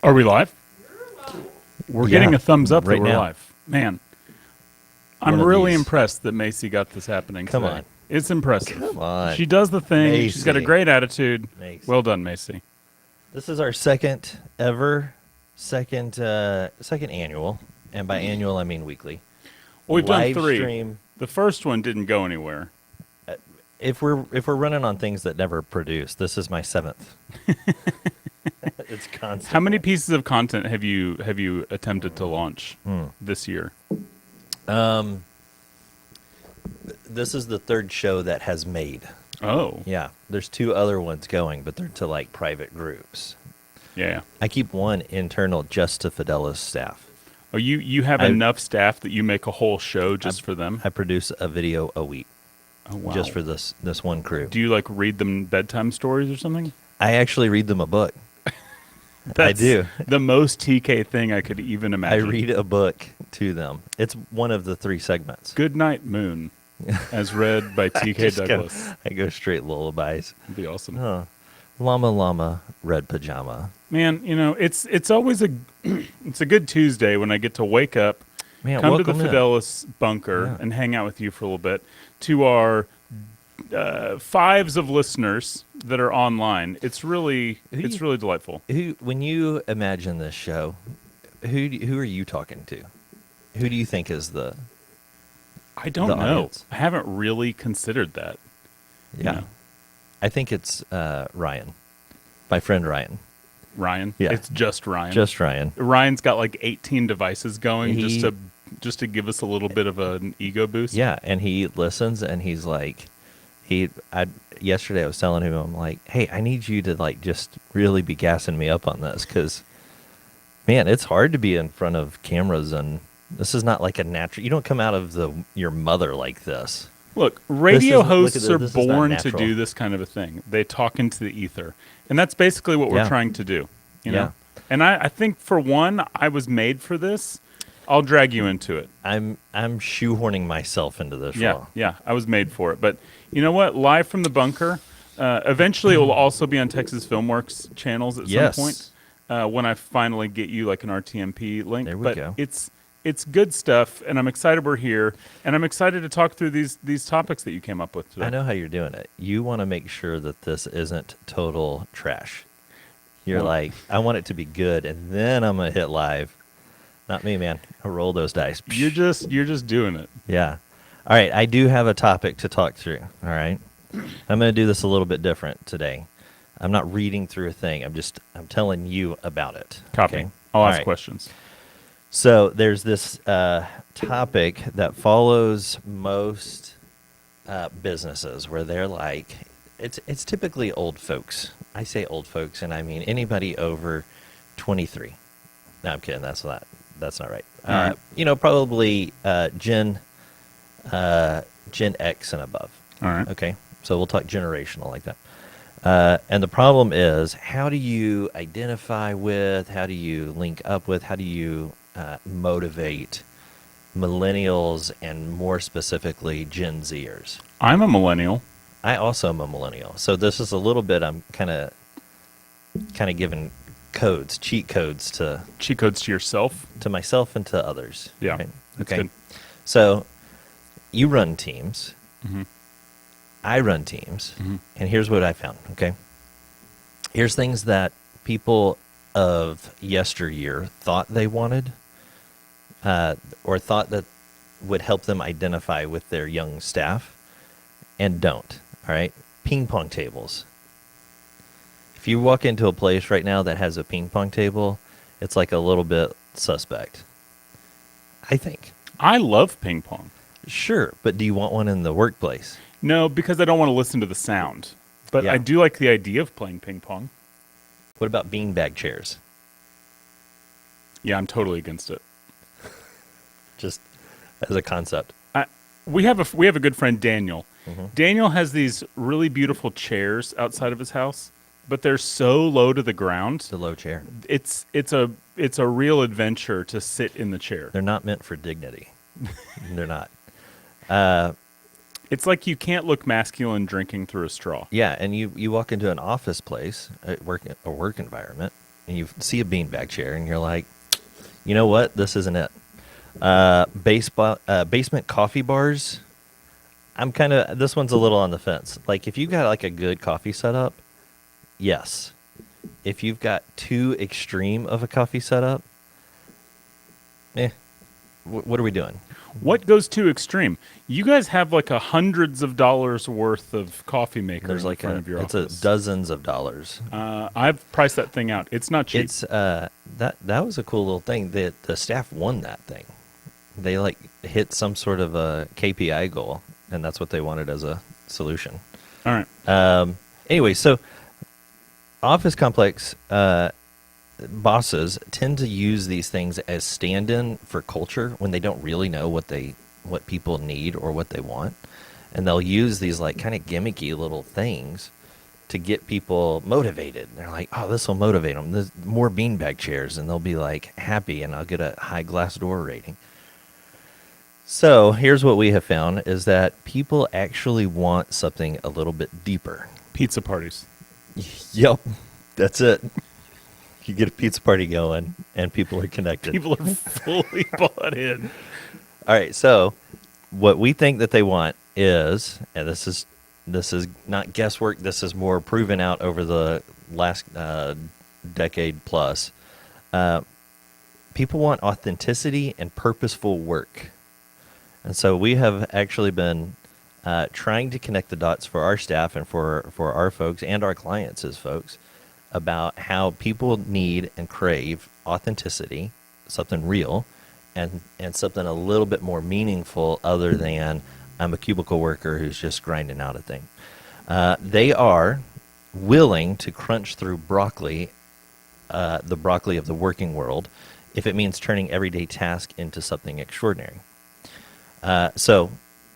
Are we live? We're getting a thumbs up right that we're now. live. Man, One I'm of really these. impressed that Macy got this happening Come today. on. It's impressive. Come on. She does the thing. She's got a Macy. great attitude. Macy. Well done, Macy. This is our second annual, and by annual I mean weekly. Well, we've done Live 3. stream. The first one didn't go anywhere. If we're running on things that never produce, this is my 7th. It's constant. How many pieces of content have you attempted to launch this year? This is the 3rd show that has made. Oh, Yeah, there's 2 other ones going, but they're to like private groups. yeah. I keep one internal just to Fidelis staff. Oh, you have enough staff that you make a whole show just for them? I produce a video a week Oh, wow. just for this one crew. Do you like read them bedtime stories or something? I actually read them a book. That's do. The most TK thing I could even I imagine. read a book to them. It's one of the 3 segments. Good Night Moon, as read by TK Just go- Douglas. I go straight lullabies. That'd be awesome. Oh, llama llama, red pajama. Man, it's always it's a good Tuesday when I get to wake up, Man, come to the welcome in. Fidelis bunker, Yeah. and hang out with you for a little bit. To our 5s of listeners that are online, it's really delightful. When you imagine this show, who are you talking to? Who do you think is the? I don't The know. audience. I haven't really considered that. Yeah, know. I think it's Ryan, my friend Ryan. Ryan. Yeah. It's just Ryan. Just Ryan. Ryan's got like 18 devices going He- just to give us a little bit of an ego boost. Yeah, and he listens, and he's like, yesterday I was telling him, I'm like, hey, I need you to like just really be gassing me up on this, because, man, it's hard to be in front of cameras, and this is not like a natural. You don't come out of your mother like this. Look, radio This is- look at hosts this, are this is not born to natural. do this kind of a thing. They talk into the ether. And that's basically what we're Yeah. trying to do. You know? Yeah. And I think for one, I was made for this. I'll drag you into it. I'm shoehorning myself into this Yeah, role. yeah, I was made for it. But you know what? Live from the bunker. Eventually, it will also be on Texas Filmworks channels at Yes. some point when I finally get you like an RTMP link. There we but go. It's good stuff, and I'm excited we're here, and I'm excited to talk through these topics that you came up with today. I know how you're doing it. You want to make sure that this isn't total trash. You're Well- like, I want it to be good, and then I'm gonna hit live. Not me, man. I roll those dice. You're just doing it. Yeah. All right. I do have a topic to talk through. All right. I'm going to do this a little bit different today. I'm not reading through a thing. I'm telling you about it. Copy. Okay? I'll All ask right. questions. So there's this topic that follows most businesses where they're like, it's typically old folks. I say old folks, and I mean anybody over 23. No, I'm kidding. That's not right. All right. Probably Gen X and above. All right. Okay, so we'll talk generational like that. And the problem is, how do you identify with, how do you link up with, how do you motivate millennials and more specifically Gen Zers? I'm a millennial. I also am a millennial, so this is a little bit. I'm kind of giving cheat codes to Cheat codes to yourself. myself and to others. Yeah, right? that's Okay. good. So you run teams. Mhm. I run teams. Mhm. And here's what I found. Okay. Here's things that people of yesteryear thought they wanted, or thought that would help them identify with their young staff, and don't. All right. Ping pong tables. If you walk into a place right now that has a ping pong table, it's like a little bit suspect, I think. I love ping pong. Sure, but do you want one in the workplace? No, because I don't want to listen to the sound. But Yeah. I do like the idea of playing ping pong. What about beanbag chairs? Yeah, I'm totally against it. Just as a concept. We have a good friend, Daniel. Mhm. Daniel has these really beautiful chairs outside of his house, but they're so low to the ground. The low chair. It's a real adventure to sit in the chair. They're not meant for dignity. They're not. It's like you can't look masculine drinking through a straw. Yeah, and you walk into an office place, a work environment, and you see a beanbag chair, and you're like, you know what? This isn't it. Basement coffee bars. This one's a little on the fence. Like, if you've got like a good coffee setup, yes. If you've got too extreme of a coffee setup, what are we doing? What goes too extreme? You guys have like hundreds of dollars worth of coffee maker There's in like front of your it's office. dozens of dollars. I've priced that thing out. It's not cheap. It's that was a cool little thing. The staff won that thing. They like hit some sort of a KPI goal, and that's what they wanted as a solution. All right. Anyway, so office complex bosses tend to use these things as stand-in for culture when they don't really know what people need or what they want, and they'll use these like kind of gimmicky little things to get people motivated. And they're like, oh, this will motivate them. There's more beanbag chairs, and they'll be like happy, and I'll get a high Glassdoor rating. So here's what we have found is that people actually want something a little bit deeper. Pizza parties. Yep, that's it. You get a pizza party going, and people are connected. People are fully bought in. All right, so what we think that they want is, and this is not guesswork. This is more proven out over the last decade plus. People want authenticity and purposeful work, and so we have actually been trying to connect the dots for our staff and for our folks and our clients as folks about how people need and crave authenticity, something real, and something a little bit more meaningful other than I'm a cubicle worker who's just grinding out a thing. They are willing to crunch through broccoli, the broccoli of the working world, if it means turning everyday task into something extraordinary. So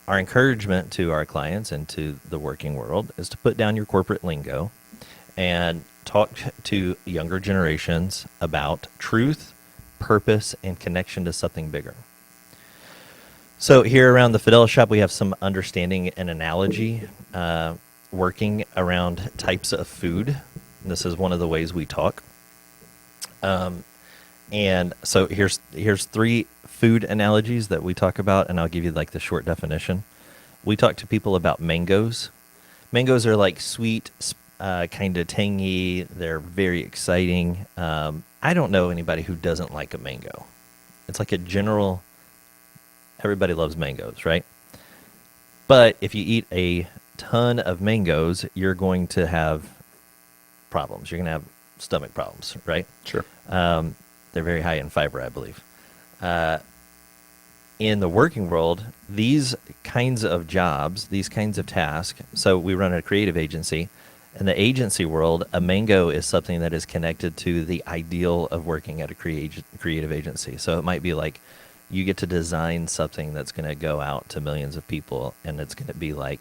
our encouragement to our clients and to the working world is to put down your corporate lingo and talk to younger generations about truth, purpose, and connection to something bigger. So here around the Fidelis shop, we have some understanding and analogy working around types of food. This is one of the ways we talk. And so here's 3 food analogies that we talk about, and I'll give you like the short definition. We talk to people about mangoes. Mangoes are like sweet, kind of tangy. They're very exciting. I don't know anybody who doesn't like a mango. It's like a general, everybody loves mangoes, right? But if you eat a ton of mangoes, you're going to have problems. You're going to have stomach problems, right? Sure. They're very high in fiber, I believe. In the working world, these kinds of jobs, these kinds of tasks, so we run a creative agency. In the agency world, a mango is something that is connected to the ideal of working at a creative agency. So it might be like you get to design something that's going to go out to millions of people, and it's going to be like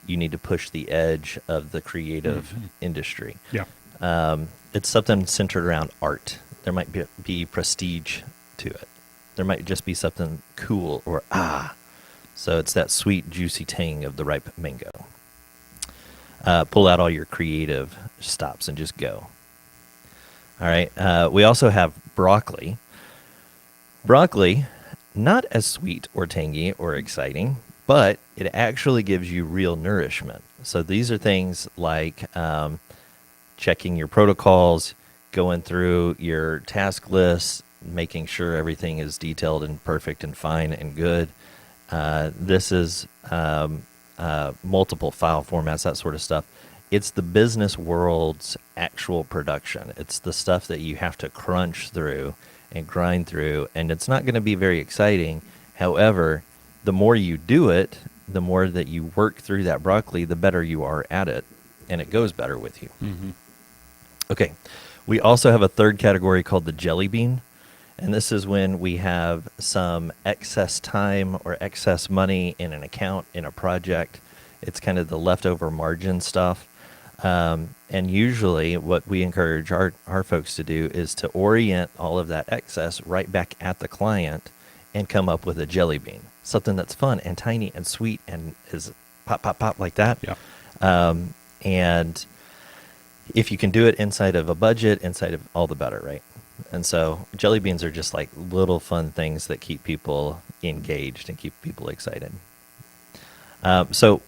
you need to push the edge of the creative industry. Yeah. It's something centered around art. There might be prestige to it. There might just be something cool or So it's that sweet, juicy tang of the ripe mango. Pull out all your creative stops and just go. All right. We also have broccoli. Broccoli, not as sweet or tangy or exciting, but it actually gives you real nourishment. So these are things like checking your protocols, going through your task lists, making sure everything is detailed and perfect and fine and good. This is multiple file formats, that sort of stuff. It's the business world's actual production. It's the stuff that you have to crunch through and grind through, and it's not going to be very exciting. However, the more you do it, the more that you work through that broccoli, the better you are at it, and it goes better with you. Mm-hmm. Okay. We also have a third category called the jelly bean, and this is when we have some excess time or excess money in an account, in a project. It's kind of the leftover margin stuff. And usually what we encourage our folks to do is to orient all of that excess right back at the client and come up with a jelly bean, something that's fun and tiny and sweet and is pop, pop, pop, like that. Yeah. And if you can do it inside of a budget, inside of all the better, right? And so jelly beans are just like little fun things that keep people engaged and keep people excited. So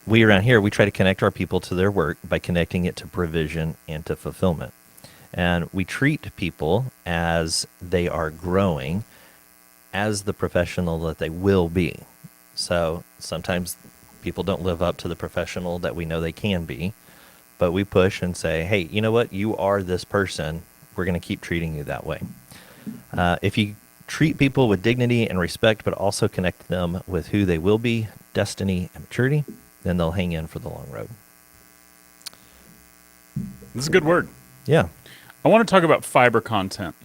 we around here, we try to connect our people to their work by connecting it to provision and to fulfillment. And we treat people as they are growing as the professional that they will be. So sometimes people don't live up to the professional that we know they can be, but we push and say, hey, you know what? You are this person. We're going to keep treating you that way. If you treat people with dignity and respect, but also connect them with who they will be, destiny and maturity, then they'll hang in for the long road. This is a good word. Yeah. I want to talk about fiber content.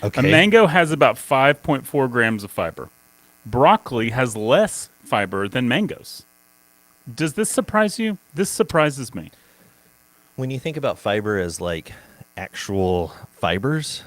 Okay. A mango has about 5.4 grams of fiber. Broccoli has less fiber than mangoes. Does this surprise you? This surprises me. When you think about fiber as like actual fibers,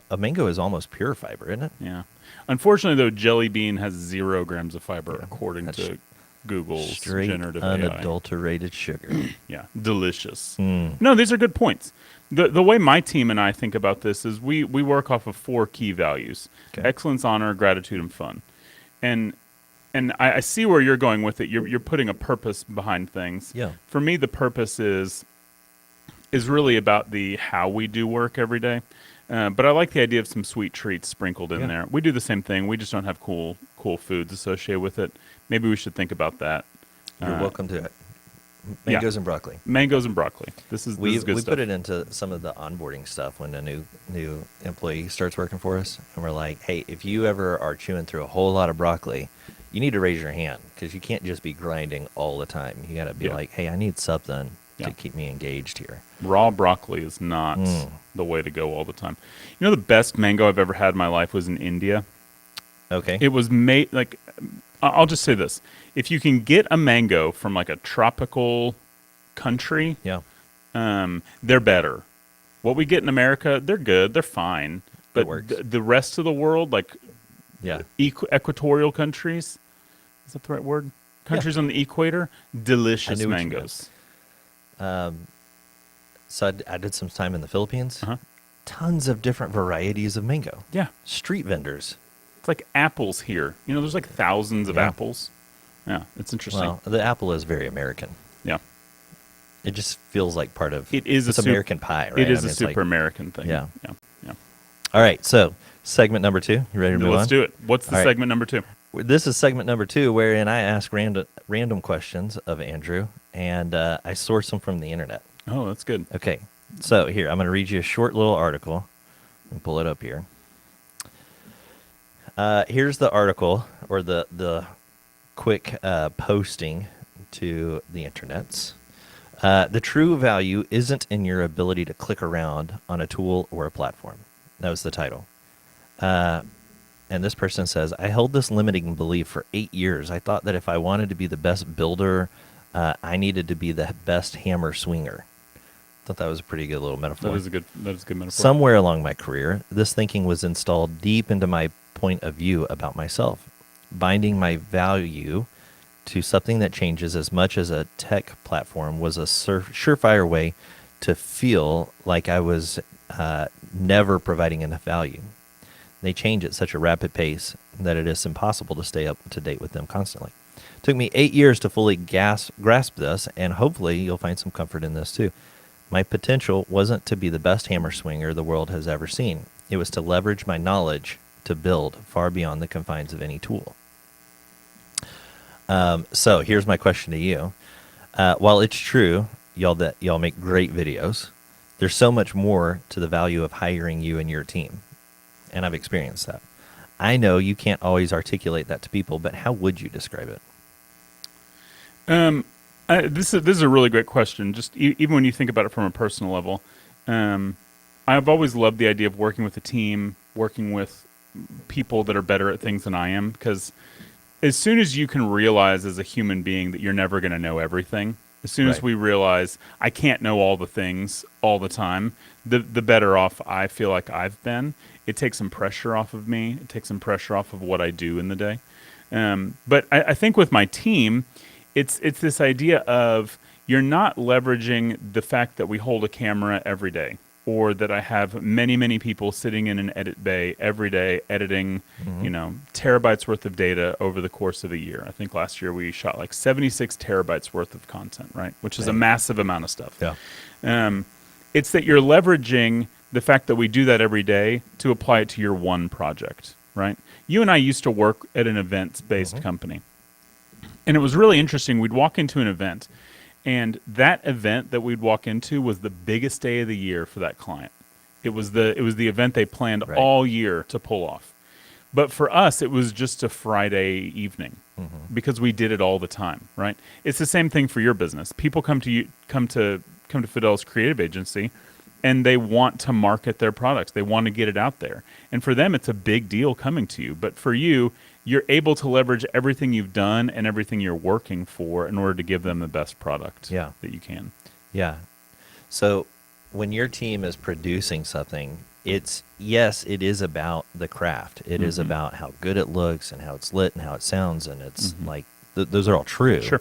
a mango is almost pure fiber, isn't it? Yeah. Unfortunately, though, jelly bean has 0 grams of fiber, according That's to Google's Straight generative AI. unadulterated sugar. Yeah, delicious. Mm. No, these are good points. The way my team and I think about this is we work off of 4 key values: Okay. excellence, honor, gratitude, and fun. And I see where you're going with it. You're putting a purpose behind things. Yeah. For me, the purpose is really about the how we do work every day. But I like the idea of some sweet treats sprinkled in there. We do the same thing. We just don't have cool foods associated with it. Maybe we should think about that. You're welcome to it. Mangoes and broccoli. Mangoes and broccoli. This is We good stuff. put it into some of the onboarding stuff when a new employee starts working for us, and we're like, hey, if you ever are chewing through a whole lot of broccoli, you need to raise your hand because you can't just be grinding all the time. You got to be like, hey, I need something to keep me engaged here. Raw broccoli is not the way to go all the time. You know, the best mango I've ever had in my life was in India. Okay. It was made like, I'll just say this: if you can get a mango from like a tropical country, Yeah. they're better. What we get in America, they're good, they're fine, but works. the rest of the world, like Yeah. equatorial countries, is that the right word? Countries on the equator, delicious knew what you mangoes. So I did some time in the Philippines. Uh-huh. Tons of different varieties of mango. Yeah, Street vendors. it's like apples here. You know, there's like thousands of apples. Yeah, it's interesting. Well, the apple is very American. Yeah, It just feels like part of it is it's American pie, right? It is I mean, a it's super like, American thing. Yeah. yeah, yeah. all right, so segment number 2. You ready to move Let's on? do it. What's the All right. segment number 2? This is segment number 2, wherein I ask random questions of Andrew, and I source them from the internet. Oh, that's good. Okay, so here, I'm going to read you a short little article. Let me pull it up here. Here's the article, or the quick posting to the internets. The true value isn't in your ability to click around on a tool or a platform. That was the title. And this person says, I held this limiting belief for 8 years. I thought that if I wanted to be the best builder, I needed to be the best hammer swinger. Thought that was a pretty good little metaphor. That is a good metaphor. Somewhere along my career, this thinking was installed deep into my point of view about myself, binding my value to something that changes as much as a tech platform was a surefire way to feel like I was never providing enough value. They change at such a rapid pace that it is impossible to stay up to date with them constantly. It took me 8 years to fully grasp this, and hopefully you'll find some comfort in this too. My potential wasn't to be the best hammer swinger the world has ever seen. It was to leverage my knowledge to build far beyond the confines of any tool. So here's my question to you. While it's true, y'all make great videos, there's so much more to the value of hiring you and your team. And I've experienced that. I know you can't always articulate that to people, but how would you describe it? This is a really great question. Just even when you think about it from a personal level, I've always loved the idea of working with a team, working with people that are better at things than I am. Because as soon as you can realize as a human being that you're never going to know everything, as soon as we realize I can't know all the things all the time, the better off I feel like I've been. It takes some pressure off of me. It takes some pressure off of what I do in the day. But I think with my team, it's this idea of you're not leveraging the fact that we hold a camera every day, or that I have many people sitting in an edit bay every day editing, terabytes worth of data over the course of a year. I think last year we shot like 76 terabytes worth of content, right? Which is a massive amount of stuff. Yeah. It's that you're leveraging the fact that we do that every day to apply it to your one project, right? You and I used to work at an events-based company. And it was really interesting. We'd walk into an event, and that event that we'd walk into was the biggest day of the year for that client. It was the event they planned all year to pull off. But for us, it was just a Friday evening because we did it all the time, right? It's the same thing for your business. People come to Fidelis Creative Agency, and they want to market their products. They want to get it out there. And for them, it's a big deal coming to you. But for you, you're able to leverage everything you've done and everything you're working for in order to give them the best product that you can. Yeah. So when your team is producing something, it is about the craft. It is about how good it looks and how it's lit and how it sounds. And it's like, those are all true. Sure.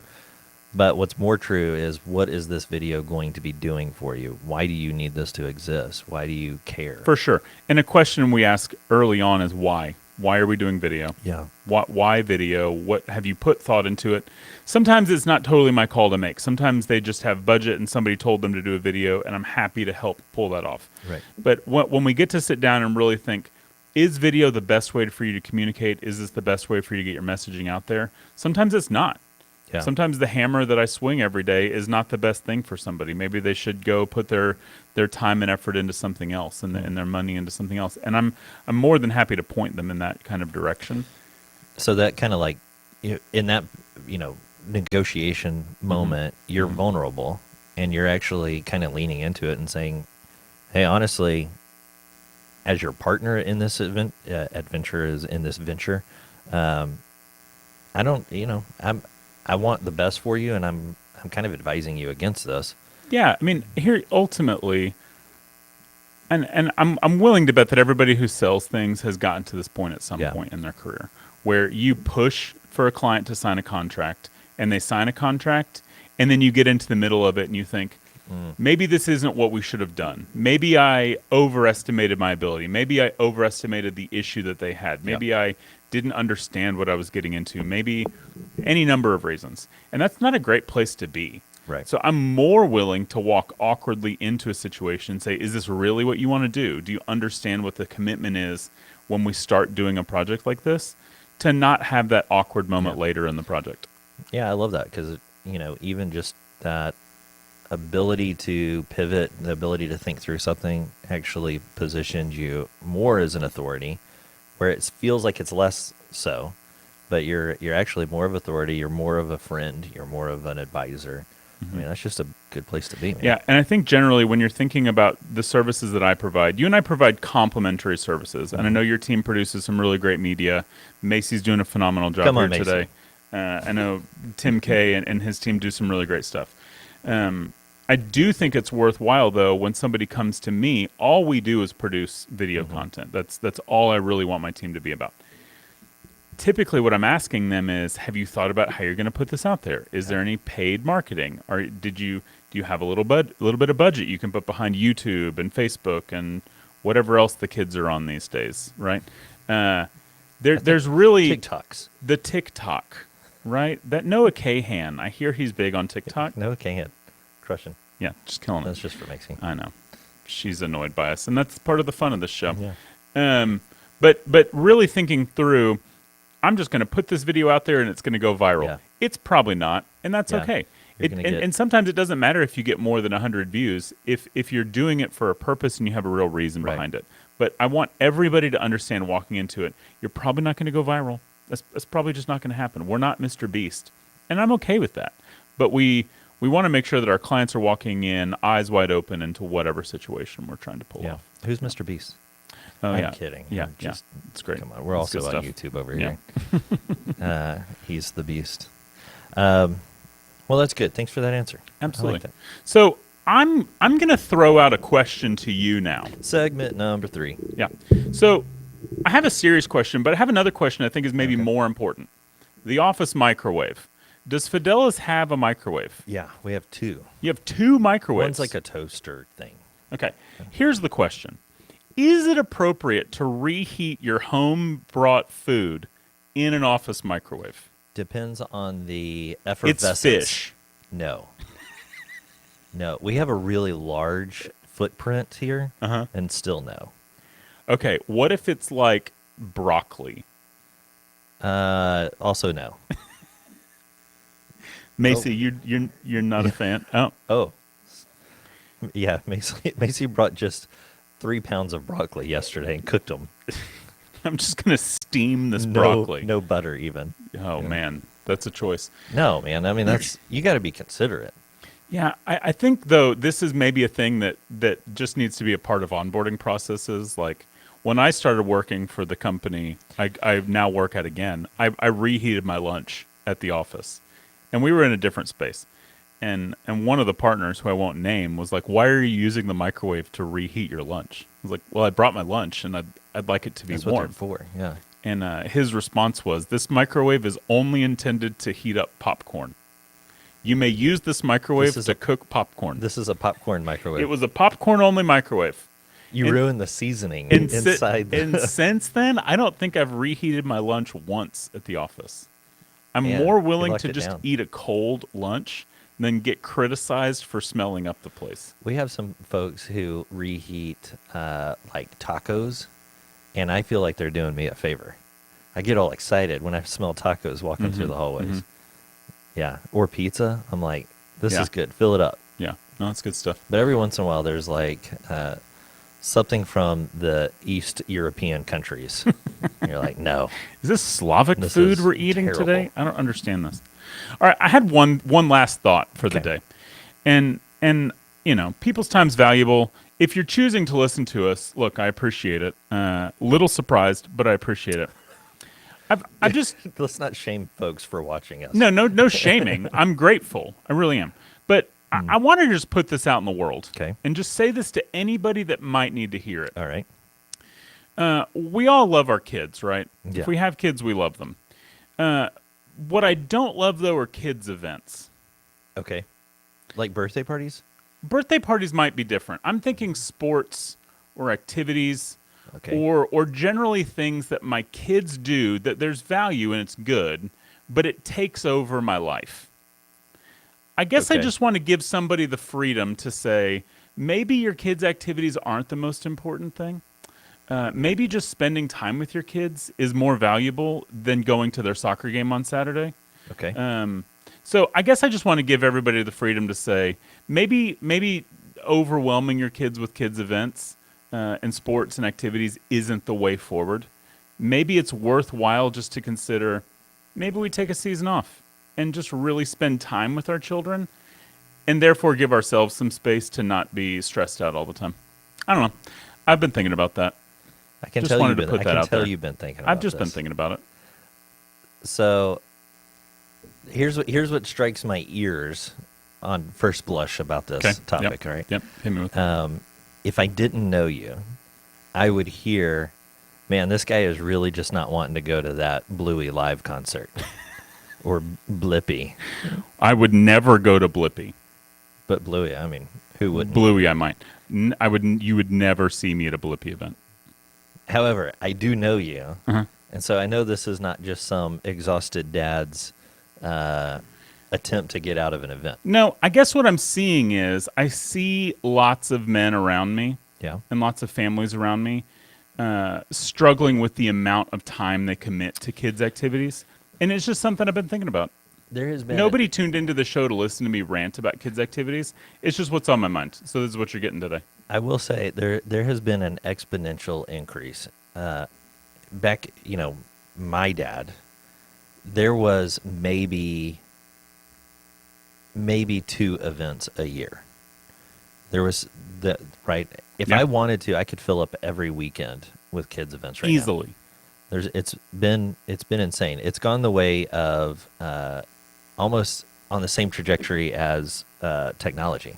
But what's more true is, what is this video going to be doing for you? Why do you need this to exist? Why do you care? For sure. And a question we ask early on is why? Why are we doing video? Yeah. Why video? What have you put thought into it? Sometimes it's not totally my call to make. Sometimes they just have budget and somebody told them to do a video, and I'm happy to help pull that off. Right. But when we get to sit down and really think, is video the best way for you to communicate? Is this the best way for you to get your messaging out there? Sometimes it's not. Yeah. Sometimes the hammer that I swing every day is not the best thing for somebody. Maybe they should go put their time and effort into something else, and their money into something else. And I'm more than happy to point them in that kind of direction. So that kind of like, in that negotiation moment, you're vulnerable, and you're actually kind of leaning into it and saying, "Hey, honestly, as your partner in this venture, I don't, I want the best for you, and I'm kind of advising you against this." Yeah, I mean, here ultimately, and I'm willing to bet that everybody who sells things has gotten to this point at some point in their career, where you push for a client to sign a contract, and they sign a contract, and then you get into the middle of it and you think, maybe this isn't what we should have done. Maybe I overestimated my ability. Maybe I overestimated the issue that they had. Maybe I didn't understand what I was getting into. Maybe any number of reasons. And that's not a great place to be. Right. So I'm more willing to walk awkwardly into a situation and say, is this really what you want to do? Do you understand what the commitment is when we start doing a project like this? To not have that awkward moment later in the project. Yeah, I love that, because, even just that ability to pivot, the ability to think through something, actually positions you more as an authority, where it feels like it's less so, but you're actually more of authority, you're more of a friend, you're more of an advisor. I mean, that's just a good place to be, man. Yeah, and I think generally when you're thinking about the services that I provide, you and I provide complementary services, and I know your team produces some really great media. Macy's doing a phenomenal job here today. I know Tim Kay and his team do some really great stuff. I do think it's worthwhile, though, when somebody comes to me, all we do is produce video content. That's all I really want my team to be about. Typically, what I'm asking them is, have you thought about how you're going to put this out there? Is there any paid marketing? Or do you have a little bit of budget you can put behind YouTube and Facebook and whatever else the kids are on these days, right? There's really TikToks. The TikTok, right? That Noah Kahan, I hear he's big on TikTok. Noah Kahan, crushing. Yeah, just killing it. That's just for Maxine. I know. She's annoyed by us, and that's part of the fun of this show. Yeah. But really thinking through, I'm just going to put this video out there and it's going to go viral. Yeah. It's probably not, and that's okay. And sometimes it doesn't matter if you get more than 100 views if you're doing it for a purpose and you have a real reason behind it. But I want everybody to understand walking into it, you're probably not going to go viral. That's probably just not going to happen. We're not Mr. Beast, and I'm okay with that. But we want to make sure that our clients are walking in eyes wide open into whatever situation we're trying to pull off. Who's Mr. Beast? Oh, I'm kidding. Yeah, it's great. Come on, we're It's also good on stuff. YouTube over here. He's the beast. Well, that's good. Thanks for that answer. Absolutely. I like that. So I'm going to throw out a question to you now. Segment number 3. Yeah. So I have a serious question, but I have another question I think is maybe more important. The office microwave. Does Fidelis have a microwave? Yeah, we have two. You have two microwaves. One's like a toaster thing. Okay. Here's the question. Is it appropriate to reheat your home-brought food in an office microwave? Depends on the It's effervescence. fish. No. No, we have a really large footprint here, Uh-huh. and still no. Okay, what if it's like broccoli? Also no. Macy, you're not a fan. Oh, Oh, yeah. Macy brought just 3 pounds of broccoli yesterday and cooked them. I'm just gonna steam this No, broccoli. no butter even. Oh man, that's a choice. No, man. I mean, that's you got to be considerate. Yeah, I think though this is maybe a thing that just needs to be a part of onboarding processes. Like when I started working for the company I now work at again, I reheated my lunch at the office, and we were in a different space. And one of the partners, who I won't name, was like, "Why are you using the microwave to reheat your lunch?" I was like, "Well, I brought my lunch, and I'd like it to be That's what they're warm." for. Yeah. And his response was, "This microwave is only intended to heat up popcorn. You may use this microwave This is to cook popcorn." This is a popcorn microwave. It was a popcorn-only microwave. You and- ruined the seasoning And, inside. and since then, I don't think I've reheated my lunch once at the office. I'm Yeah, more you willing locked to it just down. eat a cold lunch than get criticized for smelling up the place. We have some folks who reheat like tacos, and I feel like they're doing me a favor. I get all excited when I smell tacos walking through the hallways. Yeah, or pizza. I'm like, this Yeah. is good. Fill it up. Yeah, no, that's good stuff. But every once in a while, there's like something from the East European countries. You're like, no. Is this Slavic This food is we're eating terrible. today? I don't understand this. All right, I had one last thought for the Okay. day, and people's time's valuable. If you're choosing to listen to us, look, I appreciate it. Little surprised, but I appreciate it. I've just Let's not shame folks for watching us. no shaming. I'm grateful. I really am. But I want to just put this out in the world, Okay. and just say this to anybody that might need to hear it. All right. We all love our kids, right? Yeah. If we have kids, we love them. What I don't love, though, are kids' events. Okay. Like birthday parties? Birthday parties might be different. I'm thinking sports or activities, Okay. or generally things that my kids do that there's value and it's good, but it takes over my life. I guess I Okay. just want to give somebody the freedom to say, maybe your kids' activities aren't the most important thing. Maybe just spending time with your kids is more valuable than going to their soccer game on Saturday. Okay. So I guess I just want to give everybody the freedom to say, maybe overwhelming your kids with kids events and sports and activities isn't the way forward. Maybe it's worthwhile just to consider, maybe we take a season off and just really spend time with our children, and therefore give ourselves some space to not be stressed out all the time. I don't know. I've been thinking about that. I can just tell wanted you've to been, put I that can out tell there. you've been thinking about I've just been this. thinking about it. So here's what strikes my ears on first blush about this Okay. topic, Yep. all right? Yep. Hit me with it. If I didn't know you, I would hear, man, this guy is really just not wanting to go to that Bluey live concert or Blippy. I would never go to Blippy. But Bluey, I mean, who wouldn't? Bluey, I might. I would. You would never see me at a Blippy event. However, I do know you, Uh-huh. and so I know this is not just some exhausted dad's attempt to get out of an event. No, I guess what I'm seeing is I see lots of men around me Yeah. and lots of families around me struggling with the amount of time they commit to kids' activities, and it's just something I've been thinking about. There has been Nobody tuned into the show to listen to me rant about kids' activities. It's just what's on my mind. So this is what you're getting today. I will say there has been an exponential increase. Back, my dad, there was maybe 2 events a year. There was right. If Yeah. I wanted to, I could fill up every weekend with kids events right now. Easily. It's been insane. It's gone the way of almost on the same trajectory as technology.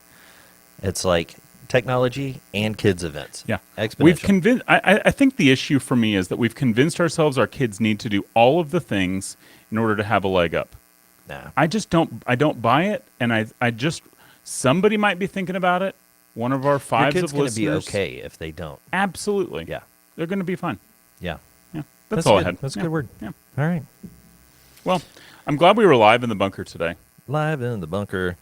It's like technology and kids events. Yeah. Exponential. We've convinced. I think the issue for me is that we've convinced ourselves our kids need to do all of the things in order to have a leg up. Nah. I don't buy it, and I just somebody might be thinking about it. One of our Your fives kid's of going to be listeners. okay if they don't. Absolutely. Yeah. They're going to be fine. Yeah. Yeah. That's all good. I had. That's a Yeah. good word. Yeah. All right. Well, I'm glad we were live in the bunker today. Live in the bunker.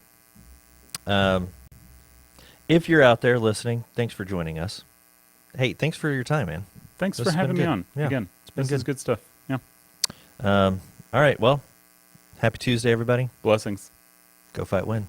If you're out there listening, thanks for joining us. Hey, thanks for your time, man. Thanks This for has been having me good. on. Yeah, Again, it's been this is good. good stuff. Yeah. All right. Well, happy Tuesday, everybody. Blessings. Go fight, win.